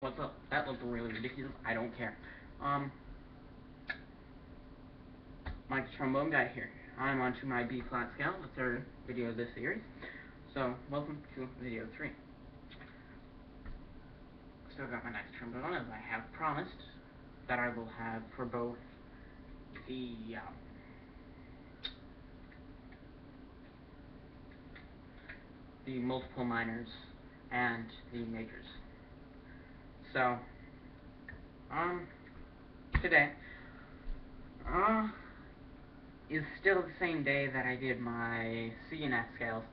What's up? That looked really ridiculous. I don't care. Mike Trombone Guy here. I'm on to my B flat scale, the third video of this series. So, welcome to video 3. Still got my next trombone, as I have promised, that I will have for both the multiple minors and the majors. So, today, is still the same day that I did my C and F scales.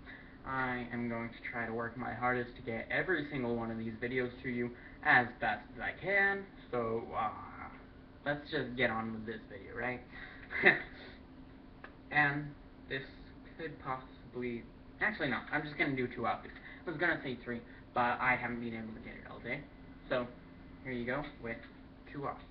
I am going to try to work my hardest to get every single one of these videos to you as best as I can. So, let's just get on with this video, right? And this could possibly... Actually, no. I'm just going to do 2 octaves. I was going to say 3, but I haven't been able to get it all day. So, here you go with 2 octaves.